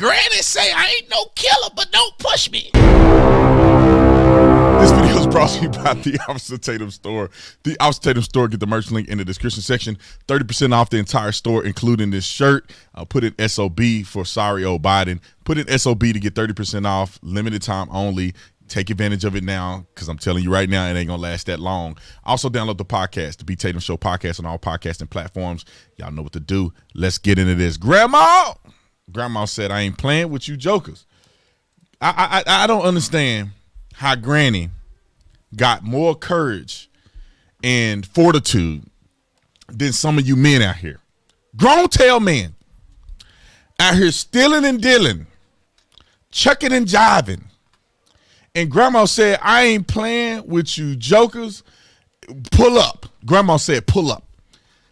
Granny say I ain't no killer, but don't push me. This video is brought to you by the Officer Tatum store. The Officer Tatum store, get the merch link in the description section. 30% off the entire store, including this shirt. Put in SOB for sorry old Biden. Put in SOB to get 30% off, limited time only. Take advantage of it now, because I'm telling you right now, it ain't going to last that long. Also, download the podcast, the B. Tatum Show podcast on all podcasting platforms. Y'all know what to do. Let's get into this. Grandma said, I ain't playing with you jokers. I don't understand how Granny got more courage and fortitude than some of you men out here. Grown tail men out here stealing and dealing, chucking and jiving. And Grandma said, I ain't playing with you jokers. Pull up. Grandma said, pull up.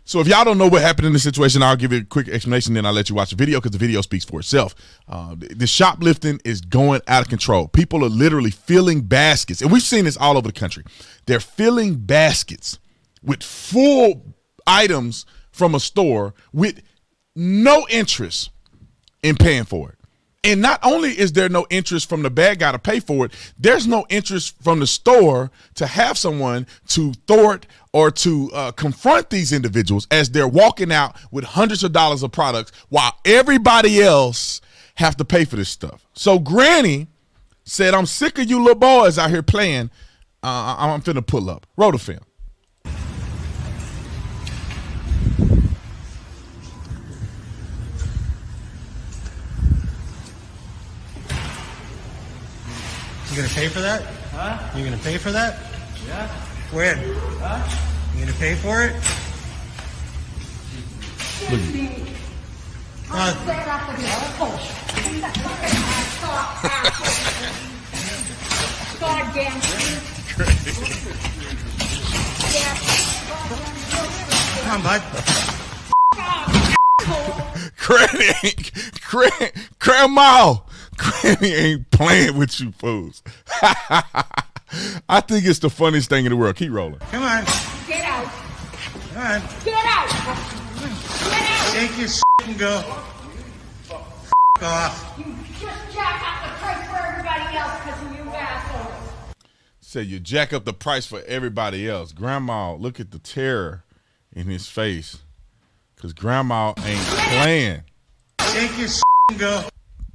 So if y'all don't know what happened in this situation, I'll give you a quick explanation, then I'll let you watch the video because the video speaks for itself. The shoplifting is going out of control. People are literally filling baskets, and we've seen this all over the country. They're filling baskets with full items from a store with no interest in paying for it. And not only is there no interest from the bad guy to pay for it, there's no interest from the store to have someone to thwart or to confront these individuals as they're walking out with hundreds of dollars of products while everybody else have to pay for this stuff. So Granny said, I'm sick of you little boys out here playing. I'm finna pull up. Roll the film. You gonna pay for that? Huh? You gonna pay for that? Yeah. When? Huh? You gonna pay for it? Come on, bud. Grandma, Granny ain't playing with you fools. I think it's the funniest thing in the world. Keep rolling. Come on. Get out. Come on. Get out. Get out. Take your and go. Off. You just jack up the price for everybody else because of you assholes. Said you jack up the price for everybody else. Grandma, look at the terror in his face. Because Grandma ain't playing. Take your and go.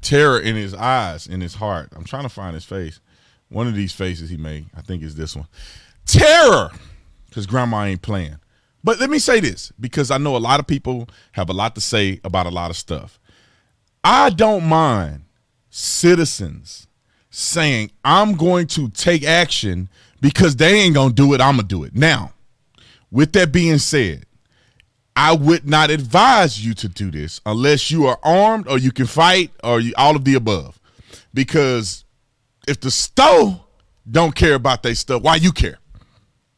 Terror in his eyes, in his heart. I'm trying to find his face. One of these faces he made, I think is this one. Terror, because Grandma ain't playing. But let me say this, because I know a lot of people have a lot to say about a lot of stuff. I don't mind citizens saying, I'm going to take action because they ain't going to do it, I'm going to do it. Now, with that being said, I would not advise you to do this unless you are armed or you can fight or all of the above. Because if the store don't care about their stuff, why you care?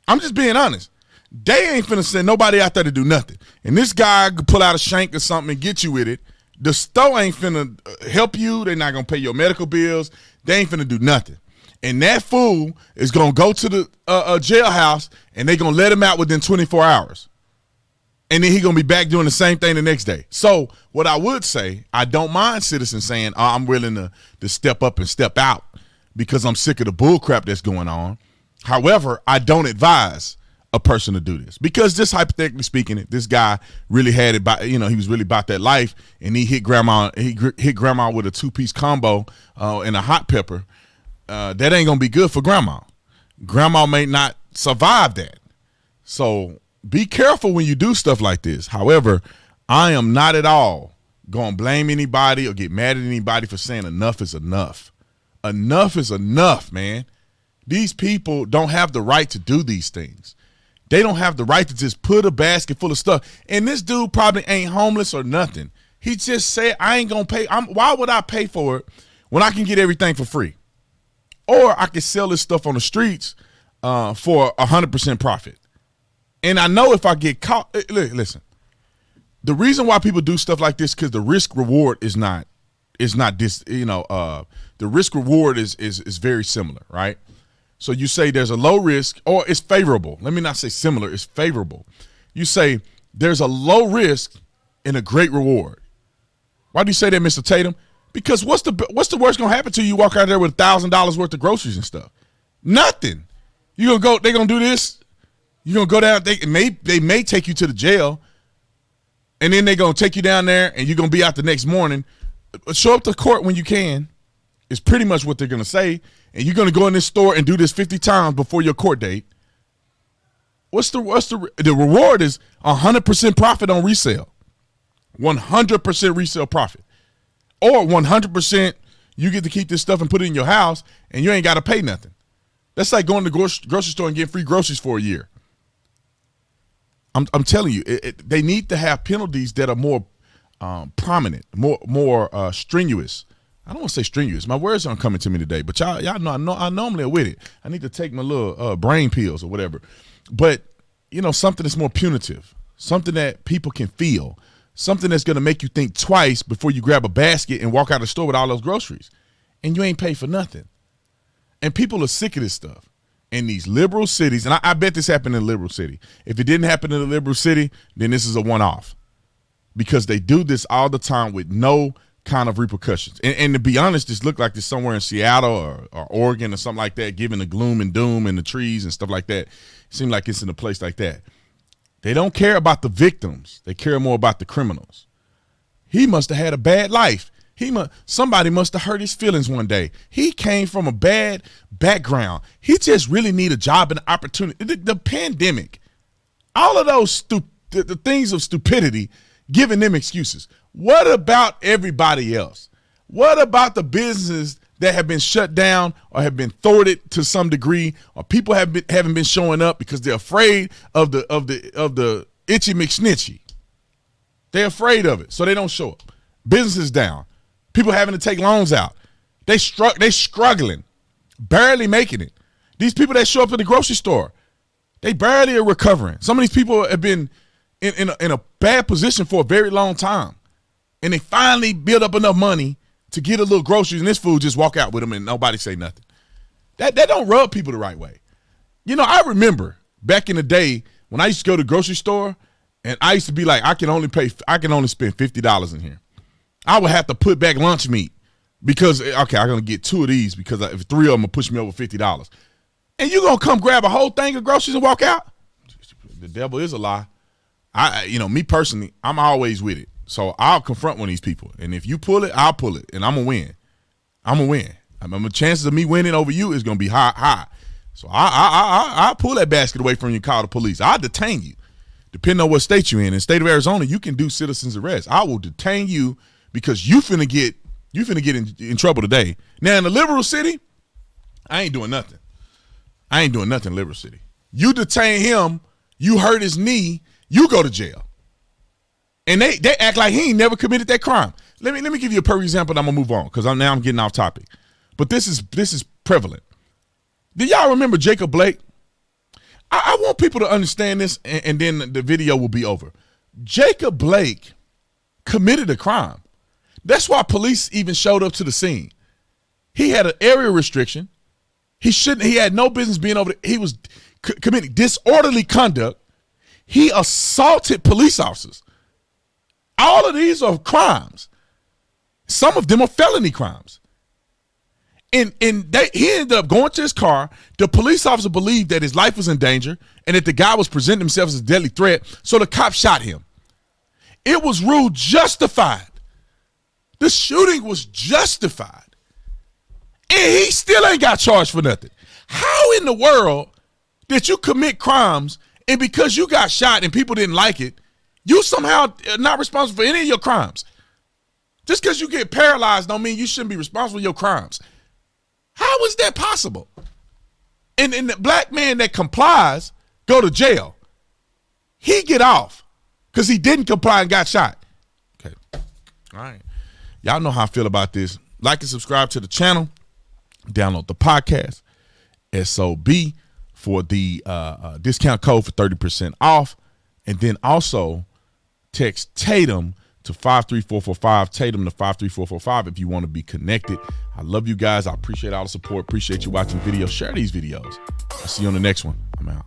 I'm just being honest. They ain't finna send nobody out there to do nothing. And this guy could pull out a shank or something and get you with it. The store ain't finna help you. They're not gonna pay your medical bills. They ain't finna do nothing. And that fool is gonna go to the jailhouse and they gonna let him out within 24 hours. And then he gonna be back doing the same thing the next day. So what I would say, I don't mind citizens saying, I'm willing to step up and step out because I'm sick of the bull crap that's going on. However, I don't advise a person to do this because just hypothetically speaking, this guy really had it by, he was really about that life and he hit grandma with a 2-piece combo and a hot pepper. That ain't gonna be good for grandma. Grandma may not survive that. So be careful when you do stuff like this. However, I am not at all going to blame anybody or get mad at anybody for saying enough is enough. Enough is enough, man. These people don't have the right to do these things. They don't have the right to just put a basket full of stuff. And this dude probably ain't homeless or nothing. He just said, I ain't going to pay. Why would I pay for it when I can get everything for free? Or I can sell this stuff on the streets for 100% profit. And I know if I get caught, listen, the reason why people do stuff like this because the risk reward is not this, the risk reward is very similar, right? So you say there's a low risk or it's favorable. Let me not say similar, it's favorable. You say there's a low risk and a great reward. Why do you say that, Mr. Tatum? Because what's the worst gonna happen to you? You walk out there with $1,000 worth of groceries and stuff. Nothing. You gonna go? They gonna do this? You gonna go down? They may take you to the jail, and then they gonna take you down there, and you're gonna be out the next morning. Show up to court when you can. Is pretty much what they're gonna say, and you're gonna go in this store and do this 50 times before your court date. What's the reward is 100% profit on resale, 100% resale profit, or 100% you get to keep this stuff and put it in your house, and you ain't got to pay nothing. That's like going to the grocery store and getting free groceries for a year. I'm telling you, they need to have penalties that are more prominent, more strenuous. I don't want to say strenuous. My words aren't coming to me today, but y'all know I normally are with it. I need to take my little brain pills or whatever. But, something that's more punitive, something that people can feel, something that's going to make you think twice before you grab a basket and walk out of the store with all those groceries. And you ain't paid for nothing. And people are sick of this stuff. In these liberal cities, and I bet this happened in a liberal city. If it didn't happen in a liberal city, then this is a one-off. Because they do this all the time with no kind of repercussions. And to be honest, this looked like this somewhere in Seattle or Oregon or something like that, given the gloom and doom and the trees and stuff like that. It seemed like it's in a place like that. They don't care about the victims. They care more about the criminals. He must have had a bad life. Somebody must have hurt his feelings one day. He came from a bad background. He just really need a job and opportunity. The pandemic, all of those the things of stupidity, giving them excuses. What about everybody else? What about the businesses that have been shut down or have been thwarted to some degree, or people haven't been showing up because they're afraid of the itchy McSnitchy? They're afraid of it, so they don't show up. Businesses down. People having to take loans out. They struggling, barely making it. These people that show up at the grocery store, they barely are recovering. Some of these people have been in a bad position for a very long time, and they finally build up enough money to get a little groceries, and this fool just walk out with them and nobody say nothing. That don't rub people the right way. I remember back in the day when I used to go to the grocery store, and I used to be like, I can only spend $50 in here. I would have to put back lunch meat because, okay, I'm going to get 2 of these because if 3 of them will push me over $50. And you're going to come grab a whole thing of groceries and walk out? The devil is a lie. Me personally, I'm always with it. So I'll confront one of these people. And if you pull it, I'll pull it, and I'm going to win. I'm going to win. The chances of me winning over you is going to be high. So I'll pull that basket away from you and call the police. I'll detain you, depending on what state you're in. In the state of Arizona, you can do citizen's arrest. I will detain you because you finna get in trouble today. Now in the liberal city, I ain't doing nothing. In liberal city. You detain him, you hurt his knee, you go to jail. And they act like he ain't never committed that crime. Let me give you a perfect example, and I'm gonna move on because I'm getting off topic. But this is prevalent. Do y'all remember Jacob Blake? I want people to understand this, and then the video will be over. Jacob Blake committed a crime. That's why police even showed up to the scene. He had an area restriction. He had no business being over there. He was committing disorderly conduct. He assaulted police officers. All of these are crimes. Some of them are felony crimes. And he ended up going to his car. The police officer believed that his life was in danger and that the guy was presenting himself as a deadly threat, so the cop shot him. It was ruled justified. The shooting was justified. And he still ain't got charged for nothing. How in the world did you commit crimes, and because you got shot and people didn't like it, you somehow are not responsible for any of your crimes? Just because you get paralyzed don't mean you shouldn't be responsible for your crimes. How is that possible? And the black man that complies go to jail. He get off because he didn't comply and got shot. Okay. All right. Y'all know how I feel about this. Like and subscribe to the channel. Download the podcast. SOB for the discount code for 30% off. And then also text Tatum to 53445. Tatum to 53445 if you want to be connected. I love you guys. I appreciate all the support. Appreciate you watching videos. Share these videos. I'll see you on the next one. I'm out.